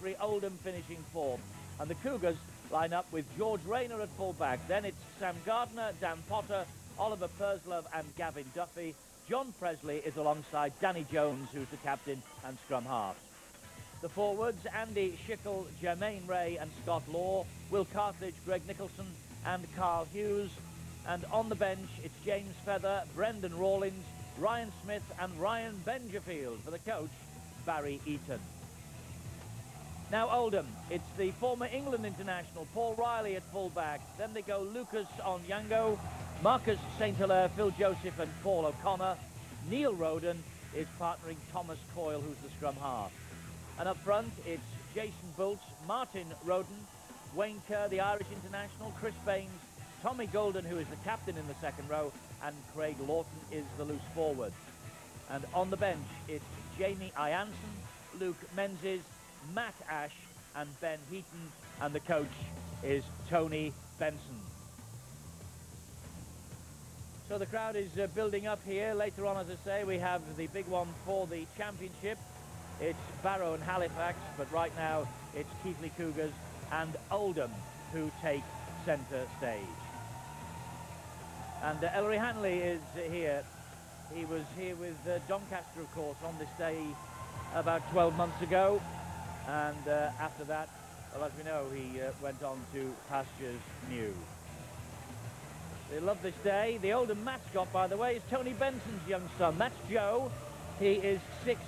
Dewsbury, Oldham finishing fourth. And the Cougars line up with George Rayner at full-back. Then it's Sam Gardner, Dan Potter, Oliver Perslove and Gavin Duffy. John Presley is alongside Danny Jones, who's the captain and scrum half. The forwards, Andy Schickel, Jermaine Ray and Scott Law, Will Cartledge, Greg Nicholson and Carl Hughes. And on the bench, it's James Feather, Brendan Rawlins, Ryan Smith and Ryan Benjerfield. For the coach, Barry Eaton. Now Oldham, it's the former England international Paul Riley at full-back. Then they go Lucas Onyango, Marcus St. Hilaire, Phil Joseph and Paul O'Connor. Neil Roden is partnering Thomas Coyle, who's the scrum half. And up front, it's Jason Bolts, Martin Roden, Wayne Kerr, the Irish international, Chris Baines, Tommy Golden, who is the captain in the second row, and Craig Lawton is the loose forward. And on the bench, it's Jamie Ianson, Luke Menzies, Matt Ash and Ben Heaton, and the coach is Tony Benson. So the crowd is building up here. Later on, as I say, we have the big one for the championship. It's Barrow and Halifax, but right now it's Keighley Cougars and Oldham who take centre stage. And Ellery Hanley is here. He was here with Doncaster, of course, on this day about 12 months ago. And after that, well, as we know, he went on to pastures new. They love this day. The Oldham mascot, by the way, is Tony Benson's young son. That's Joe. He is 6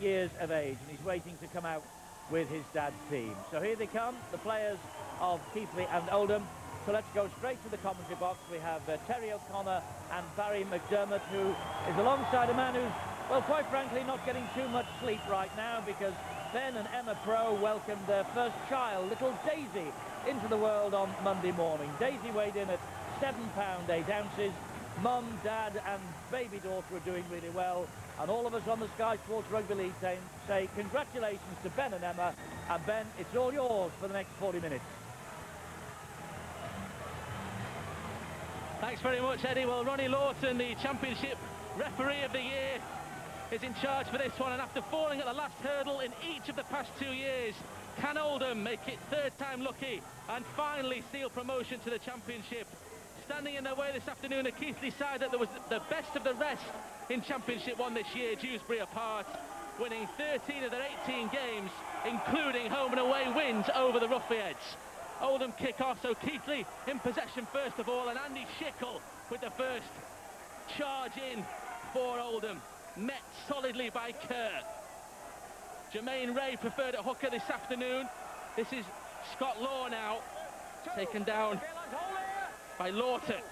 years of age, and he's waiting to come out with his dad's team. So here they come, the players of Keighley and Oldham. So let's go straight to the commentary box. We have Terry O'Connor and Barry McDermott, who is alongside a man who's, well, quite frankly, not getting too much sleep right now, because Ben and Emma Pro welcomed their first child, little Daisy, into the world on Monday morning. Daisy weighed in at 7 pounds 8 ounces. Mum, Dad and baby daughter are doing really well. And all of us on the Sky Sports Rugby League team say congratulations to Ben and Emma. And Ben, it's all yours for the next 40 minutes. Thanks very much, Eddie. Well, Ronnie Lawton, the championship referee of the year, is in charge for this one, and after falling at the last hurdle in each of the past 2 years, can Oldham make it third time lucky and finally seal promotion to the championship? Standing in their way this afternoon, a Keighley side that there was the best of the rest in Championship 1 this year, Dewsbury apart, winning 13 of their 18 games, including home and away wins over the Ruffians. Oldham kick off, so Keighley in possession first of all, and Andy Schickel with the first charge in for Oldham, met solidly by Kerr. Jermaine Ray preferred at hooker this afternoon. This is Scott Law now, taken down by Lawton.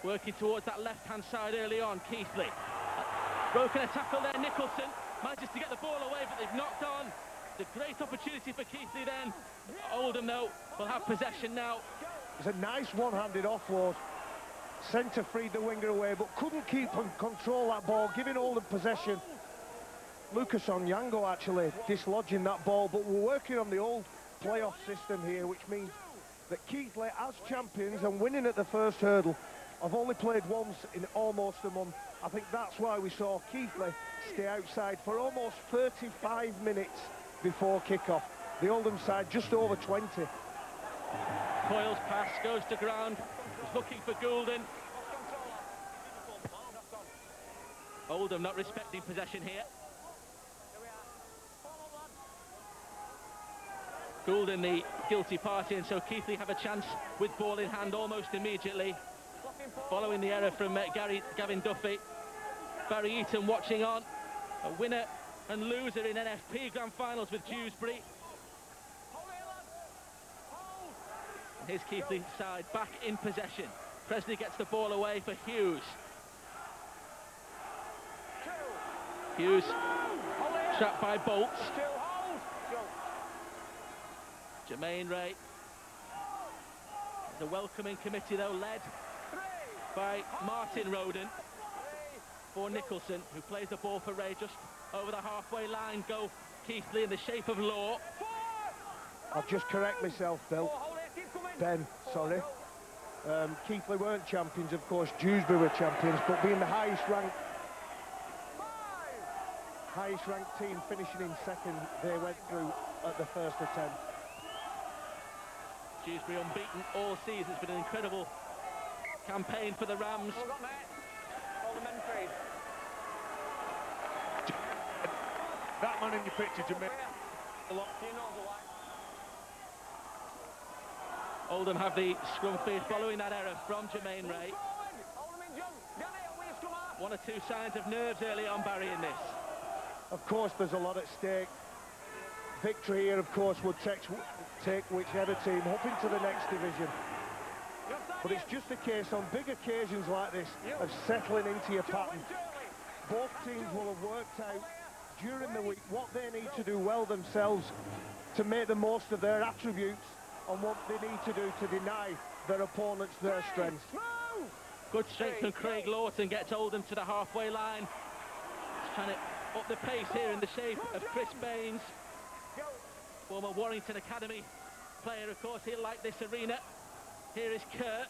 Working towards that left-hand side early on, Keighley. Broken a tackle there, Nicholson manages to get the ball away, but they've knocked on. It's a great opportunity for Keighley then. Oldham, though, will have possession now. It's a nice one-handed offload. Centre freed the winger away, but couldn't keep and control that ball, giving Oldham possession. Lucas Onyango actually dislodging that ball, but we're working on the old playoff system here, which means that Keighley, as champions and winning at the first hurdle, have only played once in almost a month. I think that's why we saw Keighley stay outside for almost 35 minutes before kick-off. The Oldham side just over 20. Coyle's pass goes to ground. He's looking for Goulden. Oldham not respecting possession here. Goulden the guilty party, and so Keighley have a chance with ball in hand almost immediately. Following the error from Gavin Duffy. Barry Eaton watching on. A winner and loser in NFP Grand Finals with Dewsbury. And here's Keighley side back in possession. Presley gets the ball away for Hughes. Hughes trapped by Bolts. Jermaine Ray. The welcoming committee though led by Martin Roden for Nicholson, who plays the ball for Ray just over the halfway line. Go Keighley in the shape of Law. I'll just correct myself, Bill. Ben, sorry. Keighley weren't champions, of course. Dewsbury were champions, but being the highest ranked highest ranked team finishing in second they went through at the first attempt. Dewsbury unbeaten all season. It's been an incredible campaign for the Rams. That man in your picture, Jermaine. Oldham have the scrum feed following that error from Jermaine Ray. One or two signs of nerves early on, Barry, in this. Of course, there's a lot at stake. Victory here, of course, would take whichever team up into the next division. But it's just a case on big occasions like this of settling into your pattern. Both teams will have worked out during the week what they need to do well themselves to make the most of their attributes and what they need to do to deny their opponents their strengths. Good strength from Craig Lawton, gets Oldham to the halfway line. He's trying to up the pace here in the shape of Chris Baines. Former Warrington Academy player, of course, he'll like this arena. Here is Kurt.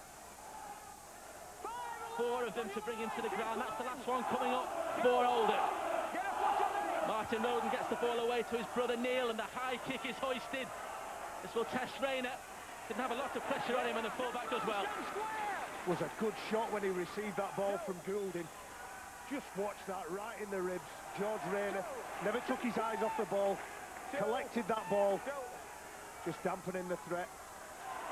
4 of them to bring him to the ground. That's the last one coming up for Oldham. Martin Roden gets the ball away to his brother Neil, and the high kick is hoisted. This will test Rayner. Didn't have a lot of pressure on him, and the fullback does well. Was a good shot when he received that ball from Goulding. Just watch that right in the ribs. George Rayner never took his eyes off the ball, collected that ball, just dampening the threat.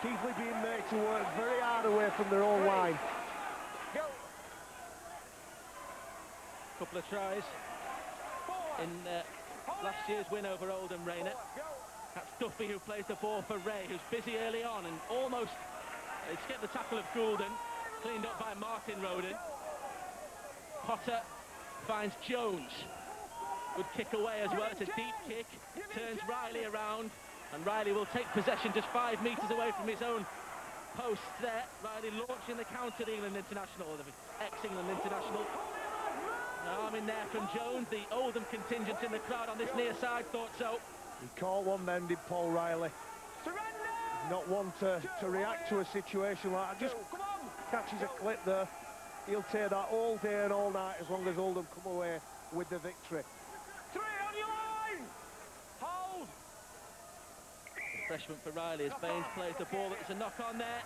Keighley being made to work very hard away from their own line. Couple of tries in last year's win over Oldham, Rayner. That's Duffy who plays the ball for Ray, who's busy early on and almost escaped the tackle of Goulden, cleaned up by Martin Roden. Potter finds Jones. Good kick away as well. It's a deep kick. Turns Riley around, and Riley will take possession just 5 metres away from his own post there. Riley launching the counter, the England international, or the ex-England international. An arm in there from Jones. The Oldham contingent in the crowd on this near side thought so. He caught one then, did Paul Riley. Not one to react to a situation like that. Just catches a clip there. He'll take that all day and all night as long as Oldham come away with the victory. 3 on your line! Hold! Refreshment for Riley as Baines plays the ball, but there's a knock on there.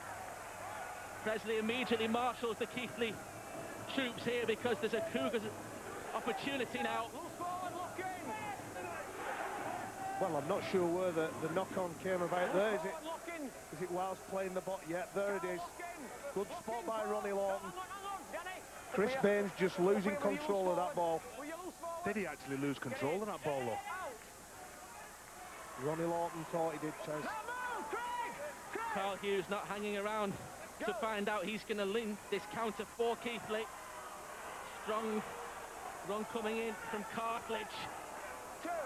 Presley immediately marshals the Keighley troops here because there's a Cougars opportunity now. Well, I'm not sure where the knock-on came about there. Is it whilst playing the bot? Yeah, there it is. Good spot by Ronnie Lawton. Chris Baines just losing control of that ball. Did he actually lose control of that ball, though? Ronnie Lawton thought he did, Tez. Carl Hughes not hanging around to find out. He's going to link this counter for Keighley. Strong run coming in from Cartledge.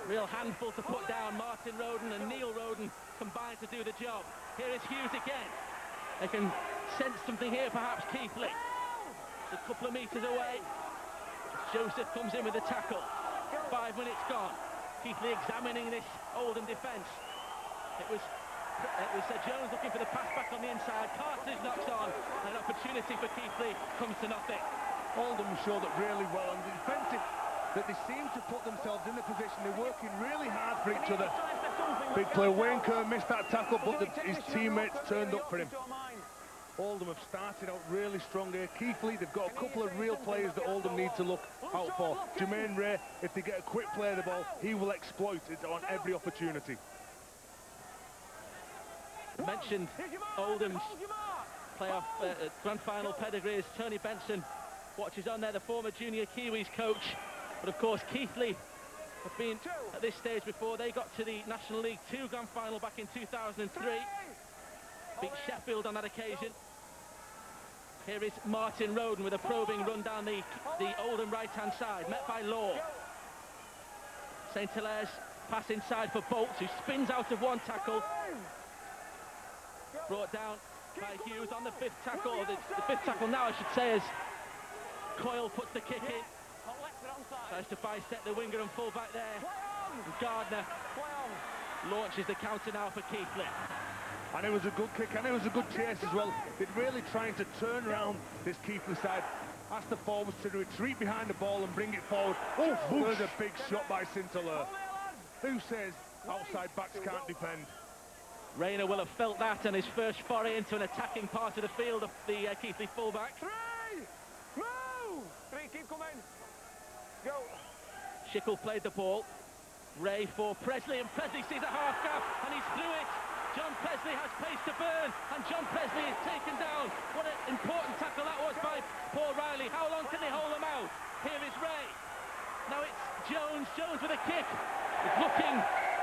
Real handful to put down. Martin Roden and Neil Roden combined to do the job. Here is Hughes again. They can sense something here, perhaps Keighley. A couple of metres away. Joseph comes in with a tackle. 5 minutes gone. Keighley examining this Oldham defence. It was Jones looking for the pass back on the inside. Cartledge knocks on, and an opportunity for Keighley comes to nothing. Oldham showed up really well on the defensive, that they seem to put themselves in the position. They're working really hard for each other. Big player Wayne Kerr missed that tackle, but his teammates turned up for him. Oldham have started out really strong here. Keighley, they've got a couple of real players that Oldham need to look out for. Jermaine Ray, if they get a quick play of the ball, he will exploit it on every opportunity. Mentioned Oldham's playoff grand final pedigree as Tony Benson watches on there, the former junior Kiwis coach. But of course Keighley have been at this stage before. They got to the National League 2 grand final back in 2003. Beat Sheffield on that occasion. Here is Martin Roden with a probing run down the Oldham right-hand side, met by Law. St. Hilaire's pass inside for Bolts, who spins out of one tackle. Brought down by Hughes on the 5th tackle, the 5th tackle now, I should say, as Coyle puts the kick in. Tries to bisect the winger and full back there. And Gardner launches the counter now for Keighley. And it was a good kick, and it was a good chase as well. They're really trying to turn around this Keighley side. ask the forwards to retreat behind the ball and bring it forward. Oh, there's a big shot by Sinteleur. Who says outside backs can't defend? Rayner will have felt that, and his first foray into an attacking part of the field of the Keighley fullback. Three, keep coming. Go. Schickel played the ball. Ray for Presley, and Presley sees a half gap, and he's through it. John Presley has pace to burn, and John Presley is taken down. What an important tackle that was by Paul Riley. How long can they hold him out? Here is Ray. Now it's Jones. Jones with a kick. It's looking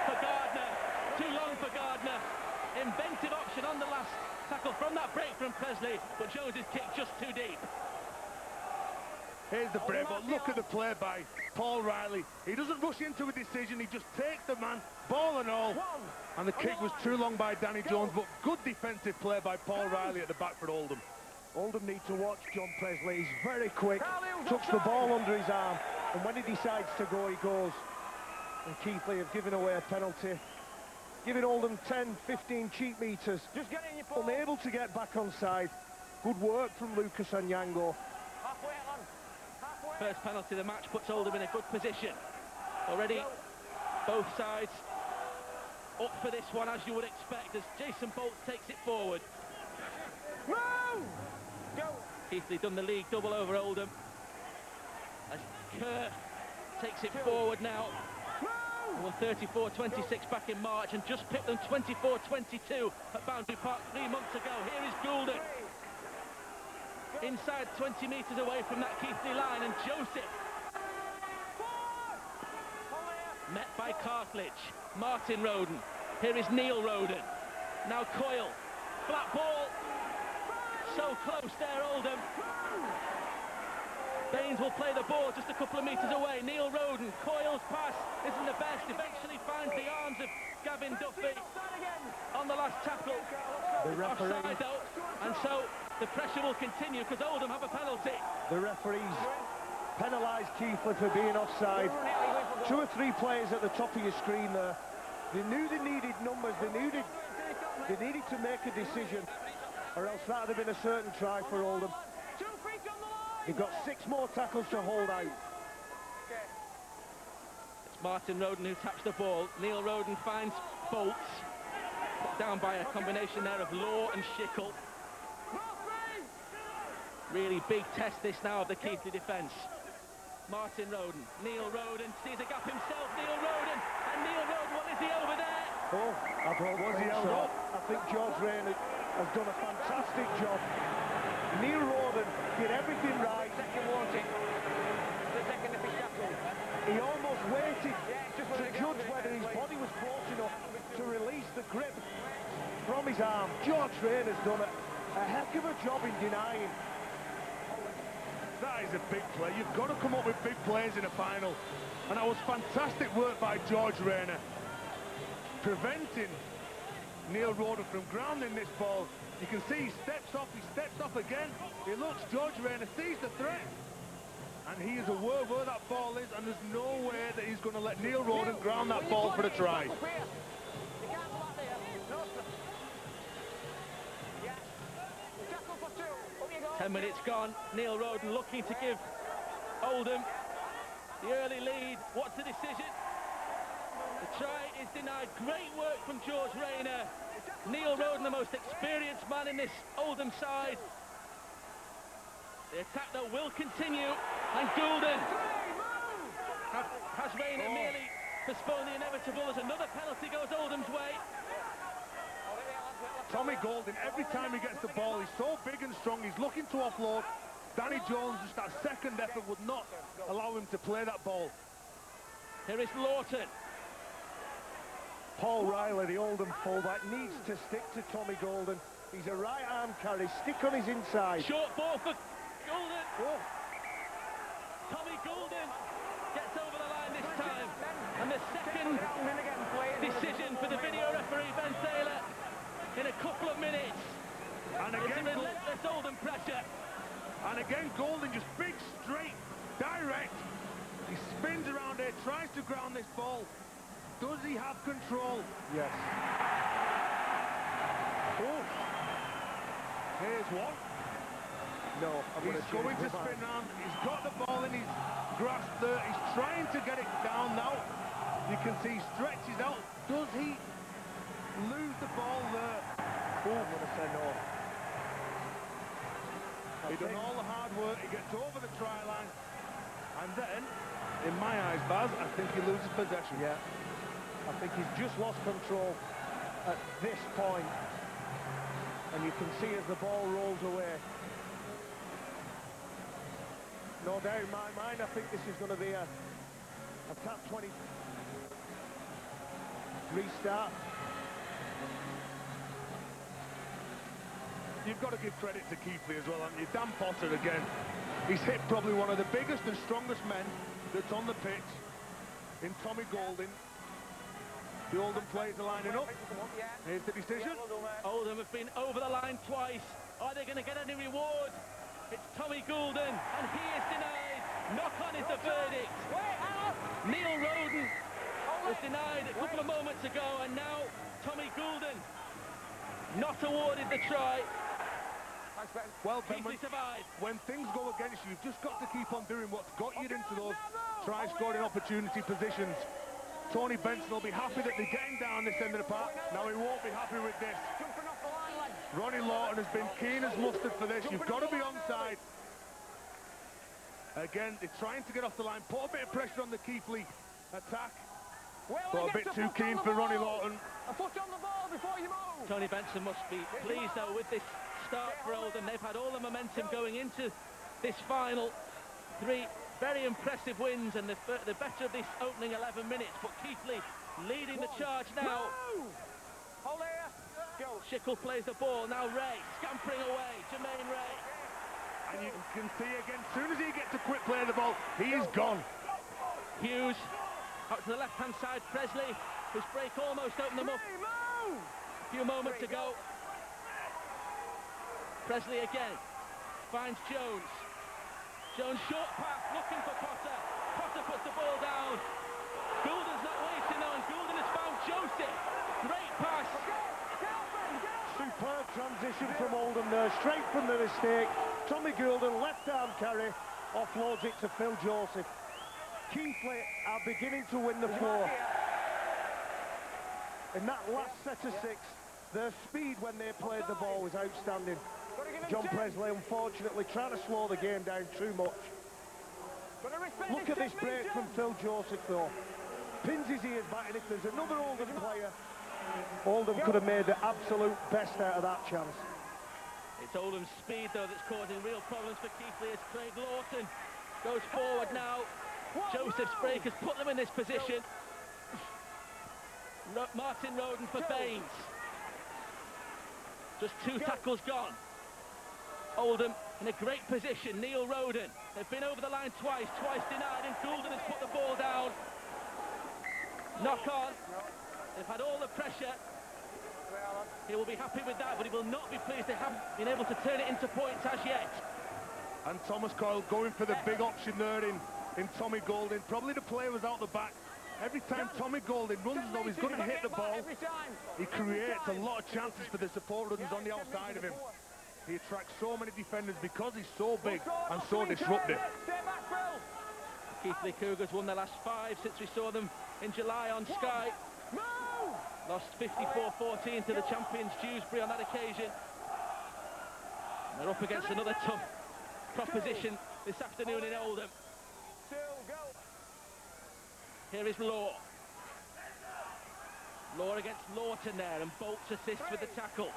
for Gardner. Too long for Gardner. Inventive option on the last tackle from that break from Presley, but Jones is kicked just too deep. Here's the break, but look at the play by Paul Riley. He doesn't rush into a decision, he just takes the man, ball and all. And the kick was too long by Danny Jones, but good defensive play by Paul Riley at the back for Oldham. Oldham need to watch John Presley. He's very quick, tucks the ball under his arm, and when he decides to go, he goes. And Keighley have given away a penalty, giving Oldham 10, 15 cheap metres. Just get in your ball. Unable to get back on side. Good work from Lucas Onyango. Halfway, Alan. Halfway. First penalty of the match puts Oldham in a good position. Already both sides up for this one, as you would expect, as Jason Bolt takes it forward. Move! Go. Keighley done the league double over Oldham, as Kerr takes it forward now. Won 34-26 back in March and just pipped them 24-22 at Boundary Park 3 months ago. Here is Goulden. Inside 20 metres away from that Keighley line, and Joseph met by Cartledge. Martin Roden. Here is Neil Roden. Now Coyle. Flat ball. So close there, Oldham. Baines will play the ball just a couple of metres away. Neil Roden. Coyle's pass isn't the best. Eventually finds the arms of Gavin Duffy on the last tackle. The referee. Offside though. And so the pressure will continue because Oldham have a penalty. The referees penalised Keighley for being offside. 2 or 3 players at the top of your screen there. They knew they needed numbers. They needed to make a decision, or else that would have been a certain try for Oldham. 2 feet on the line. They've got 6 more tackles to hold out. It's Martin Roden who taps the ball. Neil Roden finds Bolts. Put down by a combination there of Law and Schickel. Really big test this now of the Keighley defence. Martin Roden. Neil Roden sees a gap himself. Neil Roden. And Neil Roden, what is he over there? Oh, I thought so. I think George Rayner has done a fantastic job. Neil Roden did everything right. Second warning. The second if he shackled. He almost waited to judge whether his body was close enough to release the grip from his arm. George Rayner's done a heck of a job in denying. That is a big play. You've got to come up with big plays in a final. And that was fantastic work by George Rayner, preventing Neil Roden from grounding this ball. You can see he steps off again. He looks, George Rayner sees the threat. And he is aware where that ball is, and there's no way that he's going to let Neil Roden ground that ball for a try. 10 minutes gone. Neil Roden looking to give Oldham the early lead. What's the decision? The try is denied. Great work from George Rayner. Neil Roden, the most experienced man in this Oldham side. The attack though will continue, and Goulden has Rayner merely postponed the inevitable as another penalty goes Oldham's way. Tommy Goulden, every time he gets the ball, he's so big and strong, he's looking to offload. Danny Jones, just that second effort would not allow him to play that ball. Here is Lawton. Paul Riley, the Oldham fullback, needs to stick to Tommy Goulden. He's a right arm carry, stick on his inside. Short ball for Goulden. Oh. Tommy Goulden gets over the line this time. And the second decision for the video referee, Ben Taylor, in a couple of minutes. And again, it's a relentless Oldham pressure. And again, Goulden just big, straight, direct. He spins around here, tries to ground this ball. Does he have control? Yes. Oh. Here's one. No, He's going to spin round. He's got the ball in his grasp there. He's trying to get it down now. You can see he stretches out. Does he lose the ball there? Oh, I'm going to say no. He done all the hard work. He gets over the try line. And then, in my eyes, Baz, I think he loses possession. Yeah. I think he's just lost control at this point. And you can see as the ball rolls away. No doubt in my mind, I think this is going to be a tap 20 restart. You've got to give credit to Keighley as well, haven't you? Dan Potter again. He's hit probably one of the biggest and strongest men that's on the pitch in Tommy Golding. The Oldham players are lining up. Here's the decision. Oldham have been over the line twice. Are they going to get any reward? It's Tommy Goulden, and he is denied. Knock-on is the verdict. Neil Roden was denied a couple of moments ago, and now Tommy Goulden not awarded the try. Well, Ben, Keighley survived. when things go against you, you've just got to keep on doing what's got you into those try-scoring opportunity positions. Tony Benson will be happy that they're getting down this end of the park. Now he won't be happy with this. Ronnie Lawton has been keen as mustard for this. You've got to be onside. Again, they're trying to get off the line, put a bit of pressure on the Keighley attack. But a bit too keen for Ronnie Lawton. A foot on the ball before you move. Tony Benson must be pleased, though, with this start for Oldham. They've had all the momentum going into this final. 3 very impressive wins, and the better of this opening 11 minutes. But Keighley leading the charge now. Hold here. Go. Schickel plays the ball. Now Ray scampering away. Jermaine Ray. And you can see again, as soon as he gets a quick play of the ball, he is gone. Hughes out to the left-hand side. Presley, whose break almost opened them up a few moments ago. Presley again finds Jones. Jones short pass, looking for Potter. Potter puts the ball down. Goulden's not waiting though, and Goulden has found Joseph. Great pass. Superb transition from Oldham there, straight from the mistake. Tommy Goulden, left-arm carry, offloads it to Phil Joseph. Keighley are beginning to win the floor. In that last set of 6, their speed when they played the ball was outstanding. John Presley, unfortunately, trying to slow the game down too much. Look at this break from Phil Joseph, though. Pins his ears back, and if there's another Oldham player, Oldham could have made the absolute best out of that chance. It's Oldham's speed, though, that's causing real problems for Keighley as Craig Lawton goes forward now. Joseph's break has put them in this position. Martin Roden for Baines. Just 2 tackles gone. Oldham in a great position. Neil Roden. They've been over the line twice denied, and Goulden has put the ball down. Knock on. They've had all the pressure. He will be happy with that, but he will not be pleased they haven't been able to turn it into points as yet. And Thomas Coyle going for the big option there in Tommy Golding. Probably the player was out the back. Every time Tommy Golding runs as though he's going to hit the ball, he creates a lot of chances for the support runners on the outside of him. He attracts so many defenders because he's so big and so disruptive. Keighley Cougars won their last 5 since we saw them in July on Sky. Lost 54-14 to the champions Dewsbury on that occasion. They're up against another tough proposition this afternoon in Oldham. Here is Law. Law against Lawton there, and Bolts assists with the tackle.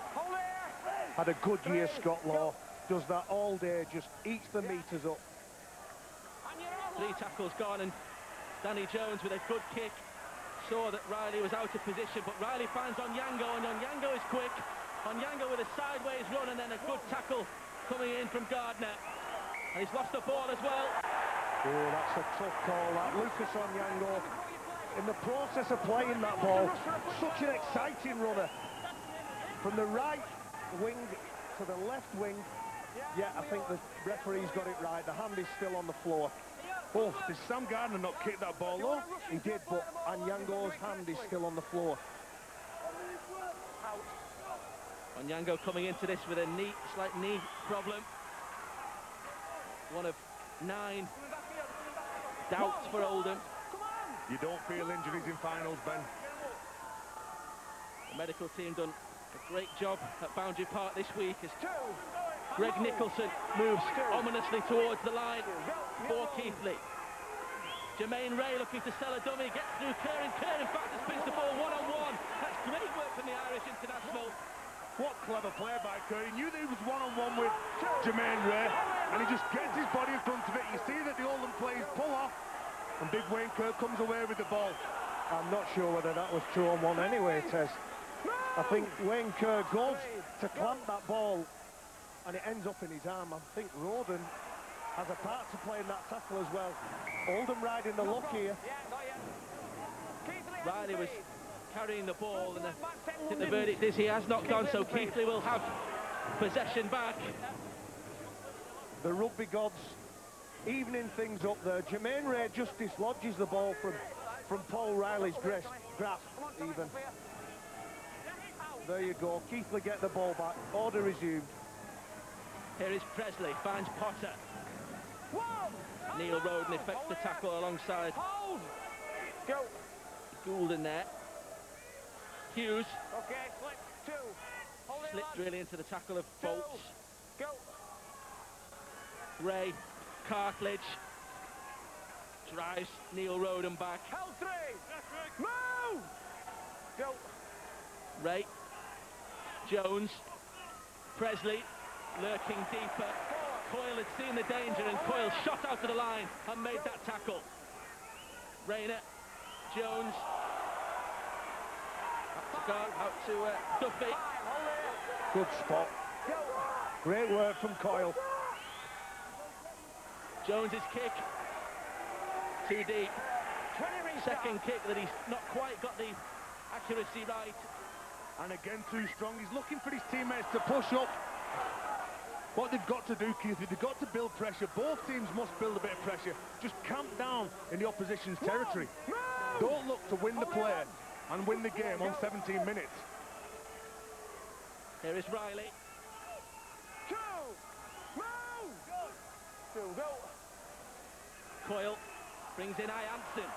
Had a good year, Scott Law. Does that all day, just eats the meters up. 3 tackles gone, and Danny Jones with a good kick. Saw that Riley was out of position, but Riley finds Onyango, and Onyango is quick. Onyango with a sideways run, and then a good tackle coming in from Gardner. And he's lost the ball as well. Oh, that's a tough call, that. Lucas Onyango, in the process of playing that ball, such an exciting runner. From the right wing to the left wing. Yeah, I think the referee's got it right. The hand is still on the floor. Oh, did Sam Gardner not kick that ball low? He did, but Onyango's hand is still on the floor. Onyango coming into this with a slight knee problem. one of 9 doubts for Oldham. You don't feel injuries in finals, Ben. The medical team done a great job at Boundary Park this week as Greg Nicholson moves ominously towards the line for Keighley. Jermaine Ray looking to sell a dummy, gets through Kerr, in fact has pinched the ball one-on-one. That's great work from the Irish international. What clever play by Kerr. He knew that he was one-on-one with Jermaine Ray, and he just gets his body in front of it. You see that the Oldham players pull off, and big Wayne Kerr comes away with the ball. I'm not sure whether that was 2-on-1 anyway, Tez. I think Wayne Kerr goes to clamp that ball, and it ends up in his arm. I think Roden has a part to play in that tackle as well. Oldham riding the luck here. Riley was carrying the ball, and I think the verdict is he has knocked on, so Keighley will have possession back. The rugby gods evening things up there. Jermaine Ray just dislodges the ball from Paul Riley's grasp even. There you go. Keighley get the ball back. Order resumed. Here is Presley, finds Potter. Neil Roden effects the tackle alongside Gould in there. Hughes slipped really into the tackle of Bolts. Ray, Cartledge drives Neil Roden back. Ray, Jones, Presley lurking deeper. Coyle had seen the danger, and Coyle shot out to the line and made that tackle. Rayner, Jones, out to Duffy. Good spot. Great work from Coyle. Jones's kick, too deep. Second kick that he's not quite got the accuracy right. And again, too strong. He's looking for his teammates to push up. What they've got to do, Keith, they've got to build pressure. Both teams must build a bit of pressure. Just camp down in the opposition's territory. Don't look to win the play and win the game on 17 minutes. Here is Riley. Coyle brings in Ianson.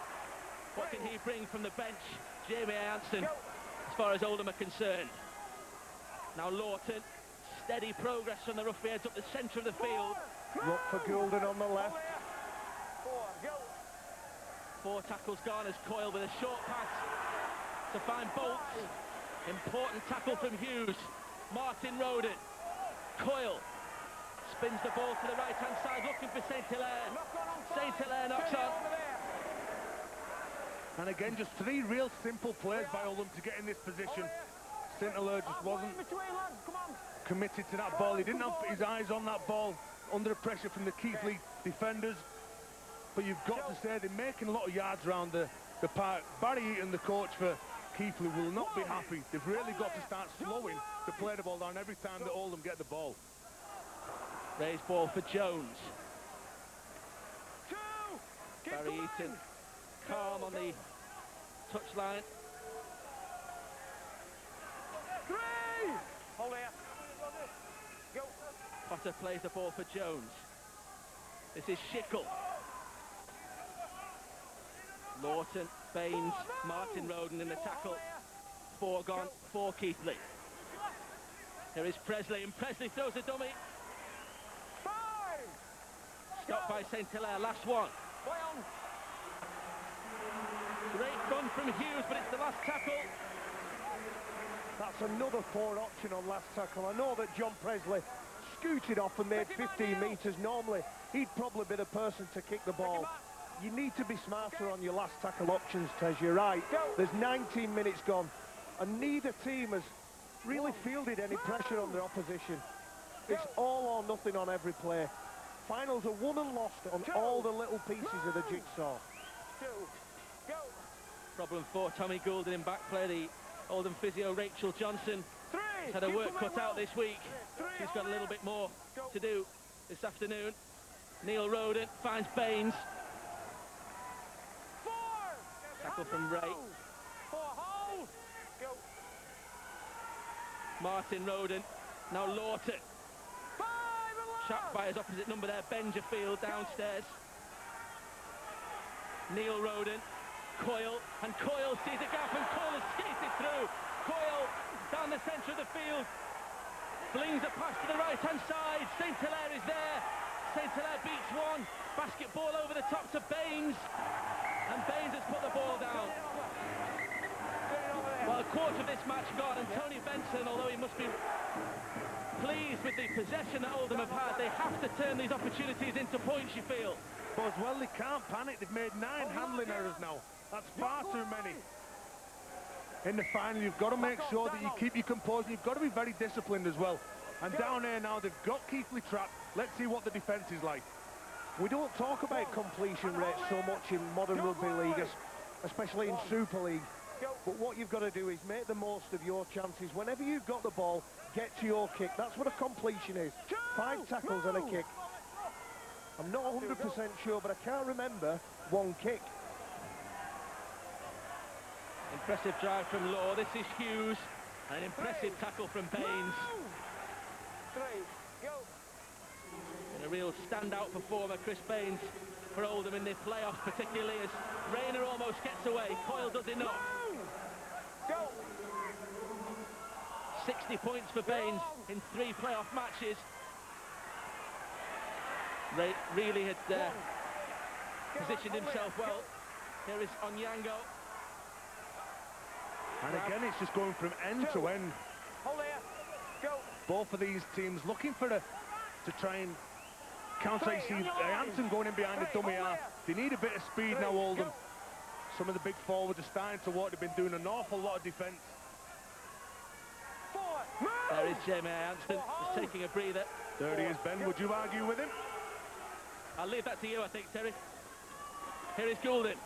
What can he bring from the bench? Jamie Ianson, as far as Oldham are concerned. Now Lawton, steady progress from the rough edge up the centre of the field. Look for Goulden on the left. 4 tackles gone as Coyle with a short pass to find Bolts. Important tackle from Hughes. Martin Roden. Coyle spins the ball to the right-hand side, looking for St Hilaire. St Hilaire knocks on. And again, just 3 real simple plays by Oldham to get in this position. St Hilaire just wasn't committed to that ball. He didn't have his eyes on that ball under the pressure from the Keighley defenders. But you've got to say they're making a lot of yards around the park. Barry Eaton, the coach for Keighley, will not be happy. They've really got to start slowing to play the ball down every time that Oldham get the ball. Raised ball for Jones. Barry Eaton calm on the touchline. Potter plays the ball for Jones. This is Schickel. Lawton, Baines, Martin Roden in the tackle. 4 gone for Keighley. Here is Presley, and Presley throws a dummy. Stopped by St Hilaire, last one. Great run from Hughes, but it's the last tackle. That's another poor option on last tackle. I know that John Presley scooted off and made 15 metres. Normally, he'd probably be the person to kick the ball. You need to be smarter on your last tackle options, Tez. You're right. There's 19 minutes gone, and neither team has really fielded any pressure on their opposition. It's all or nothing on every play. Finals are won and lost on all the little pieces of the jigsaw. Problem for Tommy Goulden in back play. The Oldham physio Rachel Johnson has had her work cut out this week. She's got a little bit more to do this afternoon. Neil Roden finds Baines. Tackle from Ray. Martin Roden. Now Lawton. Trapped by his opposite number there, Benjafield downstairs. Neil Roden, Coyle, and Coyle sees a gap, and Coyle has skated through. Coyle down the centre of the field, flings a pass to the right-hand side. St. Hilaire is there. St. Hilaire beats one. Basketball over the top to Baines, and Baines has put the ball down. Well, a quarter of this match gone, and Tony Benson, although he must be pleased with the possession that Oldham have had, they have to turn these opportunities into points, you feel. But as well, they can't panic. They've made 9 handling errors now. That's far too many. In the final, you've got to make sure that you keep your composure. You've got to be very disciplined as well. And down here now, they've got Keighley trapped. Let's see what the defence is like. We don't talk about completion rates so much in modern rugby league, especially in Super League. But what you've got to do is make the most of your chances. Whenever you've got the ball, get to your kick. That's what a completion is. 5 tackles and a kick. I'm not 100% sure, but I can't remember one kick. Impressive drive from Law. This is Hughes. An impressive tackle from Baines. And a real standout performer, Chris Baines, for Oldham in the playoffs, particularly as Rayner almost gets away. Coyle does enough. 60 points for Baines in 3 playoff matches. Ray really had positioned himself well. Here is Onyango. And again, it's just going from end to end. Both of these teams looking for to try and counter. You see Hansen going in behind the dummy half. They need a bit of speed now, Oldham. Some of the big forwards are starting to work. They've been doing an awful lot of defence. There is Jamie Hansen, just taking a breather. There he is, Ben. Would you argue with him? I'll leave that to you, I think, Terry. Here is Goulden.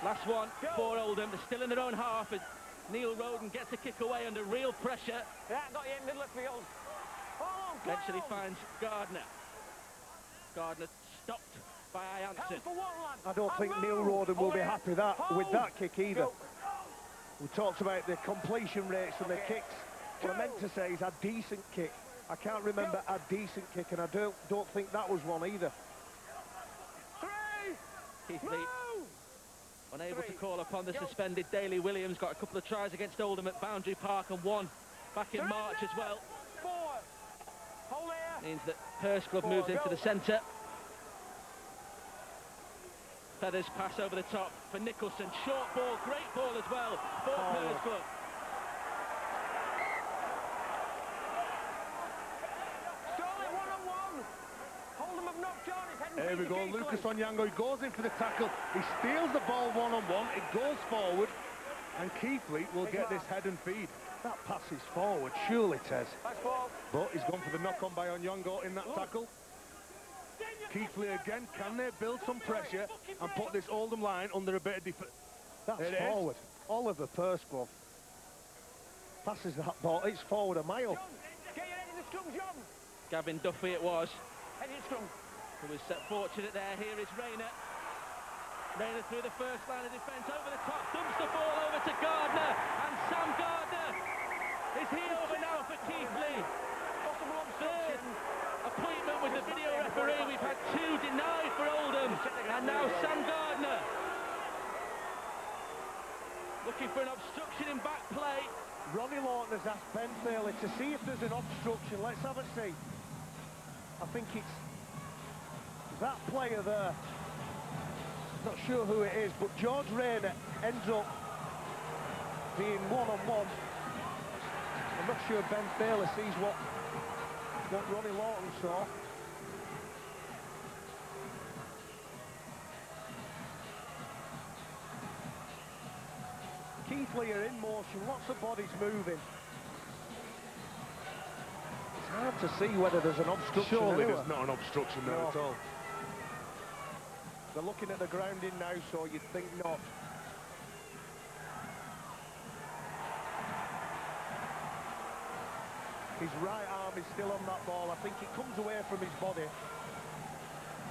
Last one for Oldham. They're still in their own half as Neil Roden gets a kick away under real pressure. Got you in middle of field. Eventually finds Gardner. Gardner stopped by Hansen. I don't think Neil Roden will be happy with that kick either. We talked about the completion rates and the kicks. What I meant to say is a decent kick. I can't remember a decent kick, and I don't think that was one either. Keighley unable to call upon the suspended Daly Williams. Got a couple of tries against Oldham at Boundary Park and one back in March as well. Means that Hurst Club moves into the centre. Feathers pass over the top for Nicholson. Short ball, great ball as well for Hurst Club. Here we go, Lucas Onyango, he goes in for the tackle, he steals the ball one-on-one, it goes forward, and Keighley will get this head and feed. That pass is forward, surely, Tez. But he's gone for the knock-on by Onyango in that tackle. Keighley again, can they build some pressure and put this Oldham line under a bit of defence? That's forward. Oliver Pursglove passes that ball, it's forward a mile. Gavin Duffy it was. Who was fortunate there. Here is Rayner. Rayner through the first line of defence, over the top, dumps the ball over to Gardner, and Sam Gardner. Is he over now for Keighley? Third appointment with the video referee. We've had 2 denied for Oldham, and now Sam Gardner. Looking for an obstruction in back play. Ronnie Lawton has asked Ben Thaler to see if there's an obstruction. Let's have a see. I think it's that player there. Not sure who it is, but George Rayner ends up being one-on-one. I'm not sure Ben Thaler sees what Ronnie Lawton saw. Keighley are in motion, lots of bodies moving. It's hard to see whether there's an obstruction. Surely there's not an obstruction there at all. They're looking at the grounding now, so you'd think not. His right arm is still on that ball. I think it comes away from his body.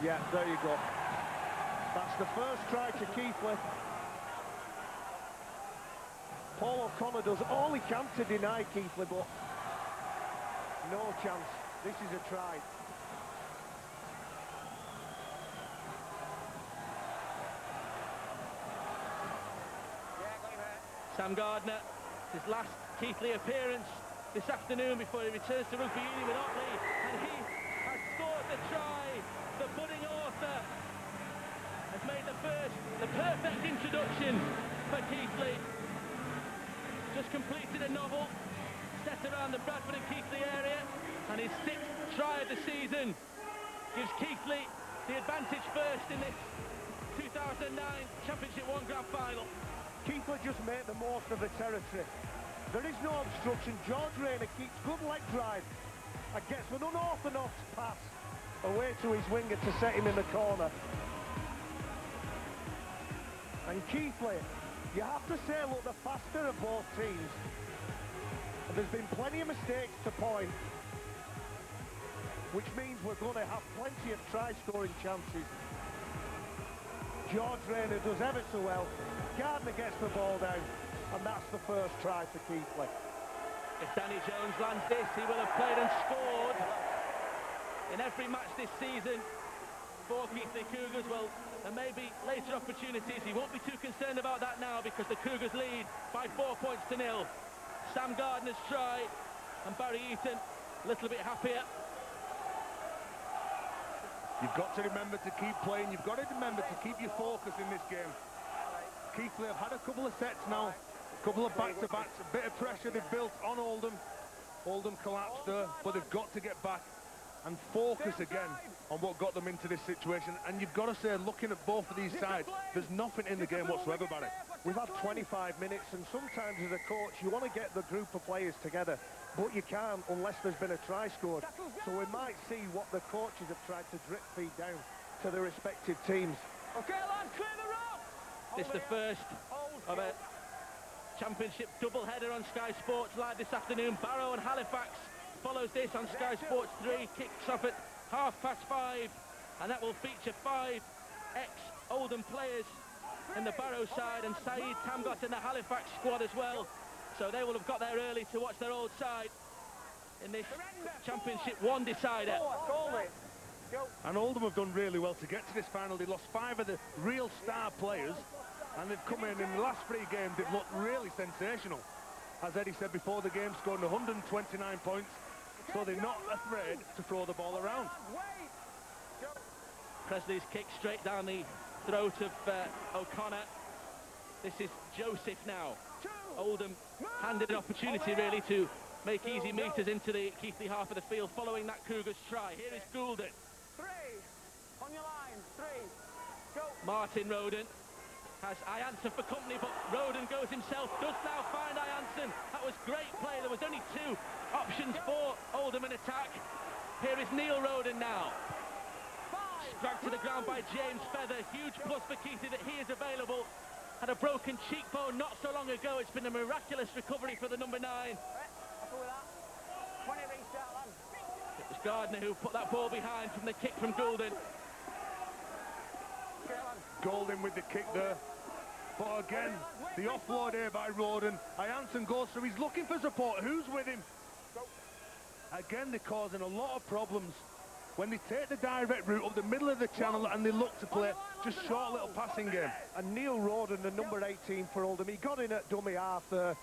Yeah, there you go. That's the first try to Keighley. Paul O'Connor does all he can to deny Keighley, but No chance. This is a try. Sam Gardner, his last Keighley appearance this afternoon before he returns to rugby union with Otley, and he has scored the try. The budding author has made the perfect introduction for Keighley. Just completed a novel set around the Bradford and Keighley area, and his 6th try of the season gives Keighley the advantage first in this 2009 Championship 1 Grand Final. Keeper just made the most of the territory. There is no obstruction. George Rayner keeps good leg drive and gets an unorthodox pass away to his winger to set him in the corner. And Keighley, you have to say, look, the faster of both teams. And there's been plenty of mistakes to point, which means we're going to have plenty of try-scoring chances. George Rayner does ever so well. Gardner gets the ball down, and that's the first try for Keighley. If Danny Jones lands this, he will have played and scored in every match this season for Keighley Cougars. Well, there may be later opportunities. He won't be too concerned about that now because the Cougars lead by 4 points to 0. Sam Gardner's try, and Barry Eaton a little bit happier. You've got to remember to keep playing. You've got to remember to keep your focus in this game. Keighley have had a couple of sets now, a couple of back-to-backs, a bit of pressure they've built on Oldham. Oldham collapsed there, but they've got to get back and focus again on what got them into this situation. And you've got to say, looking at both of these sides, there's nothing in the game whatsoever, Barry. We've had 25 minutes, and sometimes as a coach, you want to get the group of players together, but you can't unless there's been a try scored. So we might see what the coaches have tried to drip feed down to the respective teams. Okay, lads, clear the rope! This is the first of a championship double-header on Sky Sports Live this afternoon. Barrow and Halifax follows this on Sky Sports 3, kicks off at 5:30, and that will feature 5 ex-Oldham players in the Barrow side, and Saeed Tamgot in the Halifax squad as well. So they will have got there early to watch their old side in this Championship 1 decider. And Oldham have done really well to get to this final. They lost 5 of the real star players, and they've come in the last 3 games. They've looked really sensational. As Eddie said before the game, scoring 129 points, so they're not afraid to throw the ball around. Presley's kick straight down the throat of O'Connor. This is Joseph now. Oldham handed an opportunity really to make easy meters into the Keighley half of the field following that Cougars try. Here is Goulden. 3, on your line, 3, go. Martin Roden has Ianson for company, but Roden goes himself, does now find Ianson. That was great play. There was only 2 options for Oldham in attack. Here is Neil Roden now. Dragged to the ground by James Feather. Huge plus for Keighley that he is available. Had a broken cheekbone not so long ago. It's been a miraculous recovery for the number 9. It was Gardner who put that ball behind from the kick from Goulden. Goulden with the kick there. But again, the offload here by Roden. Ianson goes through. He's looking for support. Who's with him? Again, they're causing a lot of problems when they take the direct route up the middle of the channel and they look to play just short little passing game. And Neil Roden, the number 18 for Oldham, he got in at dummy half there.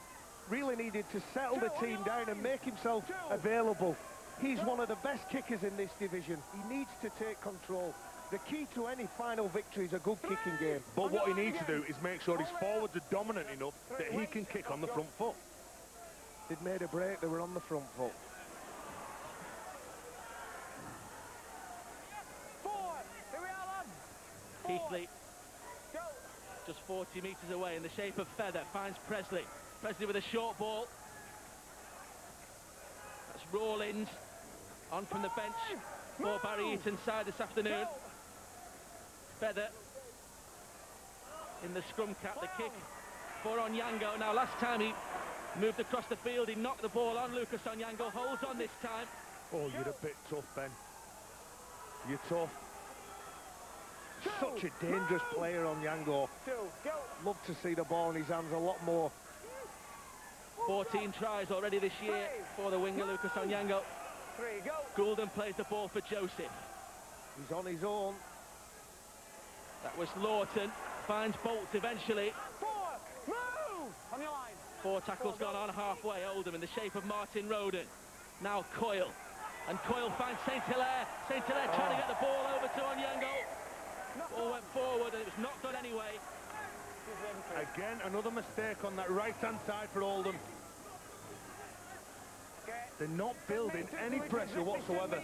Really needed to settle the team down and make himself available. He's one of the best kickers in this division. He needs to take control. The key to any final victory is a good kicking game. But what he needs to do is make sure his forwards are dominant enough that he can kick on the front foot. They'd made a break, they were on the front foot. 4, here we are, lads. Keighley just 40 metres away in the shape of Feather, finds Presley. Presley with a short ball. That's Rawlins on from the bench for Barry Eaton's side this afternoon. Feather in the scrum cap, the kick for Onyango. Now last time he moved across the field, he knocked the ball on. Lucas Onyango holds on this time. Oh, you're a bit tough, Ben. You're tough. Such a dangerous player on Onyango. Love to see the ball in his hands a lot more. 14 tries already this year for the winger Lucas Onyango. 3, go. Goulden plays the ball for Joseph. He's on his own. That was Lawton. Finds Bolts eventually. 4, move! On your line. 4 tackles gone on halfway. Oldham in the shape of Martin Roden. Now Coyle. And Coyle finds St Hilaire. St Hilaire trying to get the ball over to Onyango. Ball went forward and it was not done anyway. Again, another mistake on that right-hand side for Oldham. They're not building any pressure whatsoever.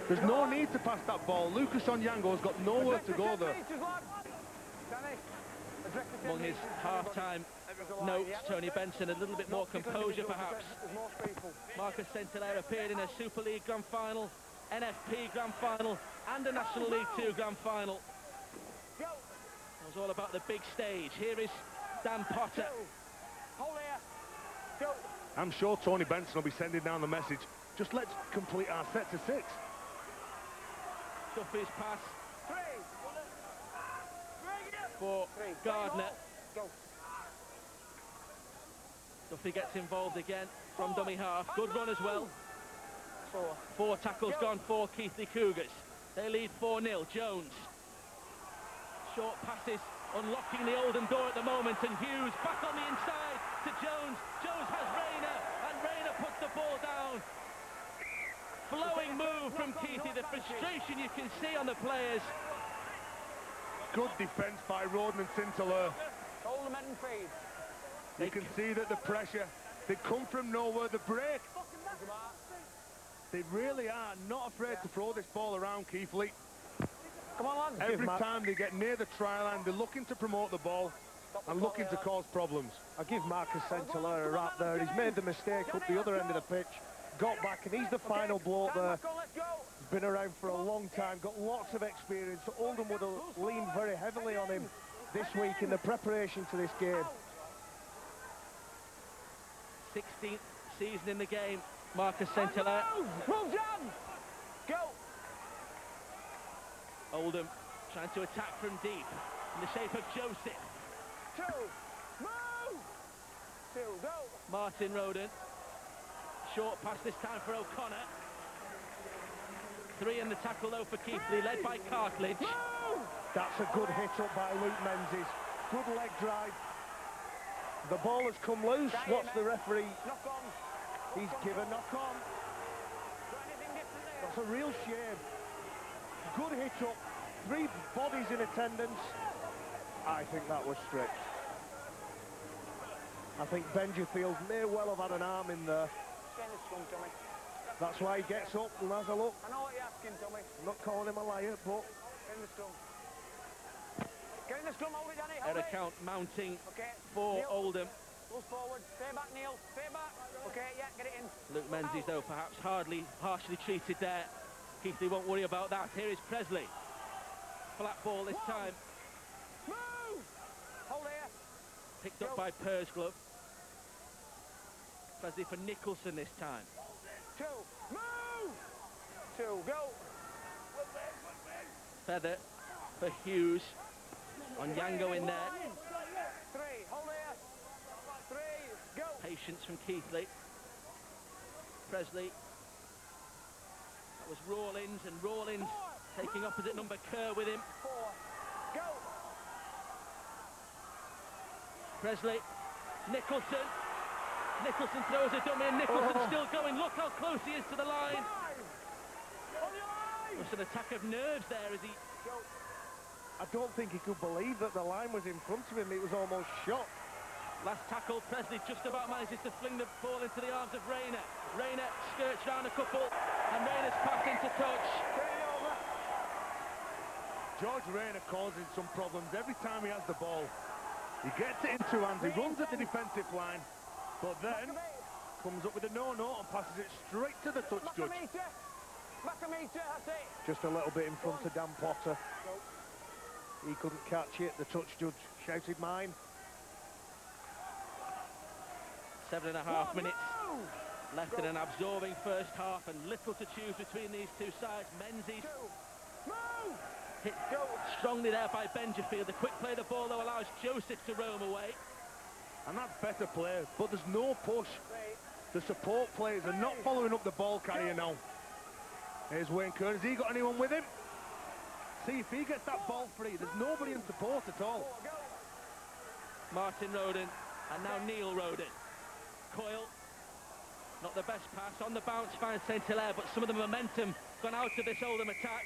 There's no need to pass that ball. Lucas Onyango's got nowhere to go there. Among his half-time notes, Tony Benson, a little bit more composure perhaps. Marcus St Hilaire appeared in a Super League Grand Final, NFP Grand Final and a National League 2 Grand Final. It was all about the big stage. Here is Dan Potter. I'm sure Tony Benson will be sending down the message. Just let's complete our set to 6. Duffy's pass for Gardner. Duffy gets involved again from dummy half. Good run as well. 4 tackles gone for Keighley Cougars. They lead 4-0. Jones. Short passes unlocking the Oldham door at the moment, and Hughes back on the inside to Jones. Jones has Rayner, and Rayner puts the ball down. Flowing move from Keighley. The frustration you can see on the players. Good defence by Roden and St Hilaire. You can see that the pressure, they come from nowhere, the break. They really are not afraid to throw this ball around, Keighley. Come on, lads. Every time they get near the try line, they're looking to promote the ball and looking to cause problems. I give Marcus St Hilaire a rap there. He's made the mistake up the other end of the pitch, got back, and he's the final bloke there. He's been around for a long time, got lots of experience. So Oldham would have leaned very heavily on him this week in the preparation to this game. 16th season in the game. Marcus St Hilaire. Move, John! Go! Oldham trying to attack from deep in the shape of Joseph. 2, move! 2, go! Martin Roden. Short pass this time for O'Connor. 3 in the tackle though for Keighley, led by Cartledge. That's a good hit up by Luke Menzies. Good leg drive. The ball has come loose. What's the referee? Knock on. He's given knock on. That's a real shame. Good hit up. 3 bodies in attendance. I think that was strict. I think Benjafield may well have had an arm in there. That's why he gets up and has a look. I know what you're asking, Tommy. I'm not calling him a liar, but... In the scrum. Get in the scrum, hold it, Danny. Error count mounting Okay. for Neil. Oldham. Goes forward. Stay back, Neil. Stay back. Okay, yeah, get it in. Luke Menzies, though, perhaps harshly treated there. Keighley won't worry about that. Here is Presley. Flat ball this time. Move! Hold here. Picked up by Pursglove. Presley for Nicholson this time. 2, move! 2, go! Feather for Hughes. Onyango in there. 3, hold here. 3, go! Patience from Keighley. Presley. That was Rawlins, and Rawlins taking opposite number Kerr with him. 4, go! Presley. Nicholson. Nicholson throws a dummy, and Nicholson still going. Look how close he is to the line. It's an attack of nerves there as he... I don't think he could believe that the line was in front of him. It was almost shot. Last tackle, Presley just about manages to fling the ball into the arms of Rayner. Rayner skirts round a couple, and Rayner's pass into touch. George Rayner causing some problems every time he has the ball. He gets it in 2 hands, he runs at the defensive line, but then comes up with a no-no and passes it straight to the touch judge. Back a metre, that's it. Just a little bit in front of Dan Potter. He couldn't catch it. The touch judge shouted mine. 7.5 minutes left in an absorbing first half, and little to choose between these two sides. Menzies hit strongly there by Benjafield. The quick play of the ball, though, allows Joseph to roam away. And that's better play, but there's no push. The support players are not following up the ball carrier now. Here's Wayne Kerr. Has he got anyone with him? See, if he gets that ball free, there's nobody in support at all. Martin Roden, and now Neil Roden. Coyle, not the best pass. On the bounce, finds St. Hilaire, but some of the momentum gone out of this Oldham attack.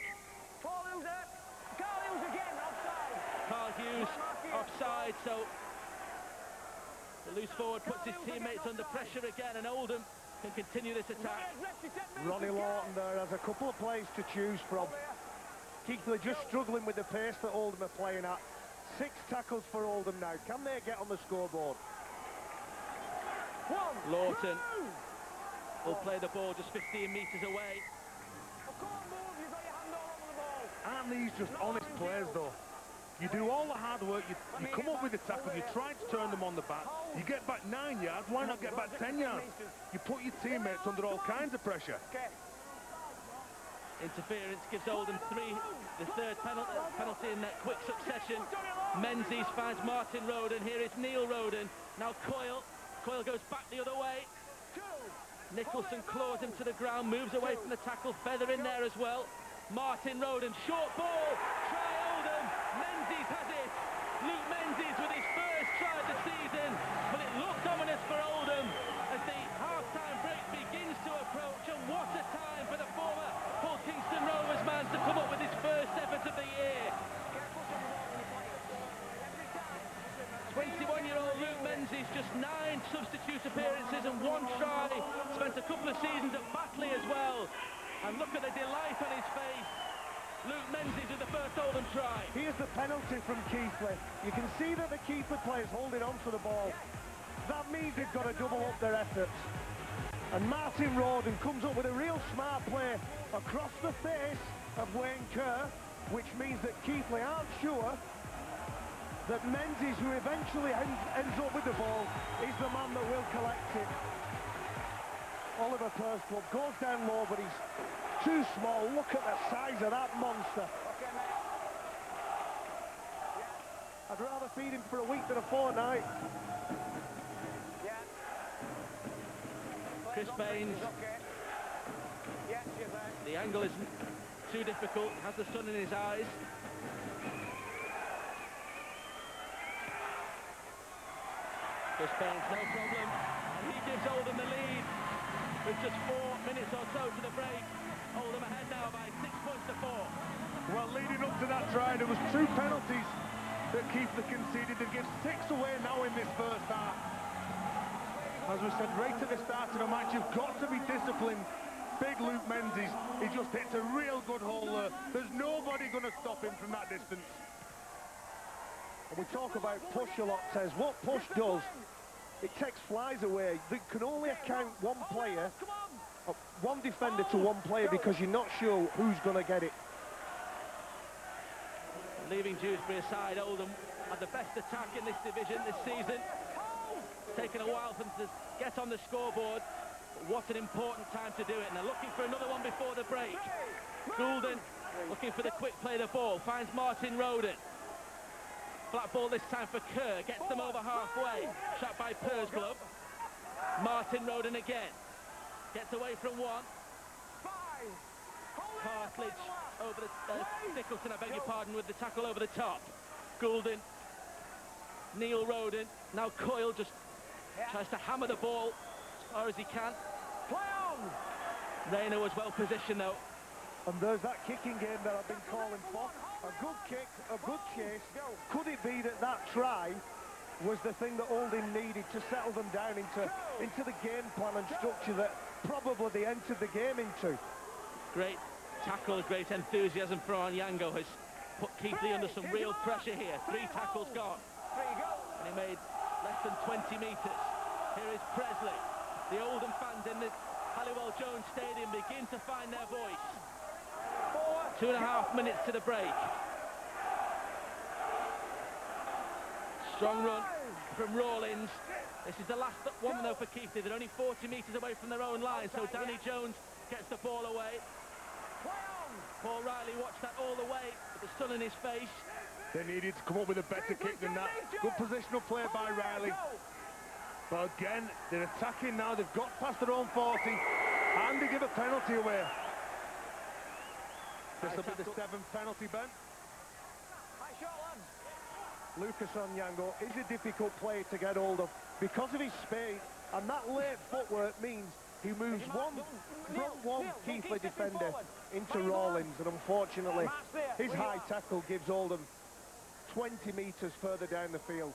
Carl Hughes again, offside. Carl Hughes offside, so the loose forward puts his teammates under pressure again, and Oldham can continue this attack. Ronnie Lawton there has a couple of plays to choose from. Keighley just struggling with the pace that Oldham are playing at. 6 tackles for Oldham now. Can they get on the scoreboard? Lawton will play the ball just 15 metres away. Aren't these just honest players, though? You do all the hard work, you come up with the tackle, you try to turn them on the back, you get back 9 yards, why not get back 10 yards? You put your teammates under all kinds of pressure. Interference gives Oldham the third penalty in that quick succession. Menzies finds Martin Roden. Here is Neil Roden. Now Coyle. Coyle goes back the other way. Nicholson claws him to the ground, moves away from the tackle. Feather in there as well. Martin Roden, short ball. Try Oldham. Menzies has it. Luke Menzies with his first try of the season. But it looked ominous for Oldham as the half-time break begins to approach. And what a time for the former Hull Kingston Rovers man to come up with his first effort of the year. 21-year-old Luke Menzies, just 9 substitute appearances and 1 try. Spent a couple of seasons at Batley as well. And look at the delight on his face. Luke Menzies with the first Oldham try. Here's the penalty from Keighley. You can see that the keeper players holding on to the ball. That means they've got to double up their efforts. And Martin Roden comes up with a real smart play across the face of Wayne Kerr, which means that Keighley aren't sure that Menzies, who eventually ends up with the ball, is the man that will collect it. Oliver Purse Club goes down low, but he's too small. Look at the size of that monster. I'd rather feed him for a week than a fortnight. Chris Baines. The angle isn't too difficult, has the sun in his eyes. Chris Baines, no problem. And he gives Oldham the lead with just 4 minutes or so to the break. Oldham ahead now by 6 points to 4. Well, leading up to that try, there was 2 penalties that Keighley conceded. They give 6 away now in this first half. As we said right at the start of the match, you've got to be disciplined. Big Luke Menzies, he just hits a real good hole there. There's nobody going to stop him from that distance. And we talk about push a lot, Tez. What push does, it takes flies away. They can only account one player, one defender to one player, because you're not sure who's going to get it. Leaving Dewsbury aside, Oldham had the best attack in this division this season. It's taken a while for them to get on the scoreboard, but what an important time to do it, and they're looking for another one before the break. Goulden looking for the quick play of the ball, finds Martin Roden. Flat ball this time for Kerr, gets them over halfway, shot by Pursglove. Martin Roden again, gets away from one. Cartledge over the, Nicholson, I beg your pardon, with the tackle over the top. Goulden, Neil Roden, now Coyle just tries to hammer the ball as far as he can. Rayner was well positioned though. And there's that kicking game that I've been calling for. A good kick, a good chase. Could it be that that try was the thing that Oldham needed to settle them down into the game plan and structure that probably they entered the game into? Great tackle, great enthusiasm for Onyango has put Keighley under some real pressure here. 3 tackles gone. And he made less than 20 metres. Here is Presley. The Oldham fans in the Halliwell Jones Stadium begin to find their voice. 2.5 minutes to the break. Strong run from Rawlins. This is the last one though for Keighley. They're only 40 metres away from their own line, so Danny Jones gets the ball away. Paul Riley watched that all the way with the sun in his face. They needed to come up with a better kick than that. Good positional play by Riley. But again, they're attacking now. They've got past their own 40, and they give a penalty away. This will be the 7th penalty, Ben. High shot, lads. Lucas Onyango is a difficult player to get hold of because of his speed, and that late footwork means he moves from one Keighley defender into Rawlins, and unfortunately his high tackle gives Oldham 20 metres further down the field.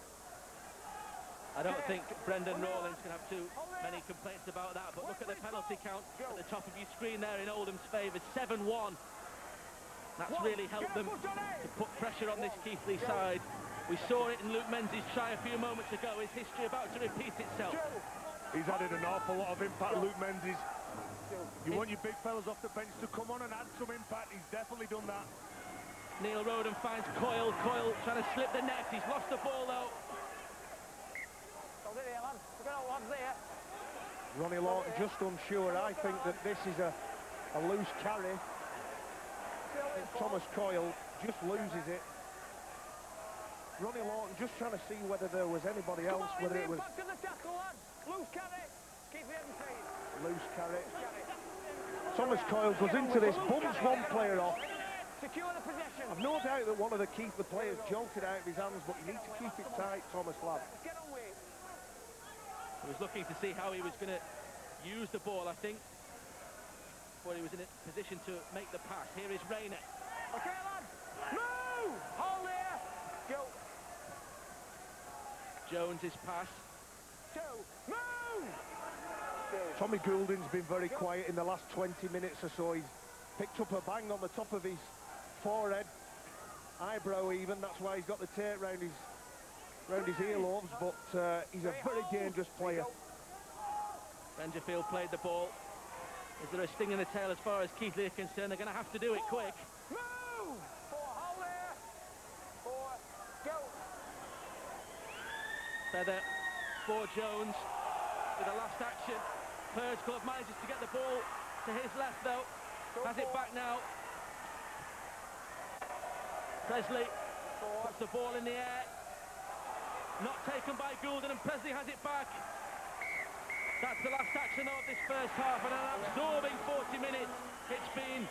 I don't think Brendan Rawlins can have too many complaints about that, but look at the penalty count at the top of your screen there in Oldham's favour, 7-1. That's really helped them to put pressure on this Keighley side. We saw it in Luke Menzies' try a few moments ago. Is history about to repeat itself? He's added an awful lot of impact, Luke Menzies. You want your big fellas off the bench to come on and add some impact. He's definitely done that. Neil Roden finds Coyle. Coyle trying to slip the net. He's lost the ball though. Ronnie Lawton just unsure. I think that this is a loose carry. Thomas Coyle just loses it. Ronnie Lawton just trying to see whether there was anybody else, whether it was Loose carry. Keep it empty. loose carry. Thomas Coyle goes into this, bumps one player off. Secure the possession. I've no doubt that one of the players jolted out of his hands, but you need to keep it tight, Thomas lad. Get on with it. He was looking to see how he was going to use the ball, I think, before he was in a position to make the pass. Here is Rayner. Okay, lads. Move! Hold there. Go. Jones's pass. Two. Move! Tommy Goulding's been very quiet in the last 20 minutes or so. He's picked up a bang on the top of his forehead, eyebrow even. That's why he's got the tape round his earlobes, but he's a very dangerous player. Benjafield played the ball. Is there a sting in the tail as far as Keighley are concerned? They're going to have to do it quick. Move! Four. Hold there. Four. Go. Feather for Jones with the last action. Purge Club manages to get the ball to his left though. Has it back now. Presley puts the ball in the air. Not taken by Goulden, and Presley has it back. That's the last action of this first half, and an absorbing 40 minutes it's been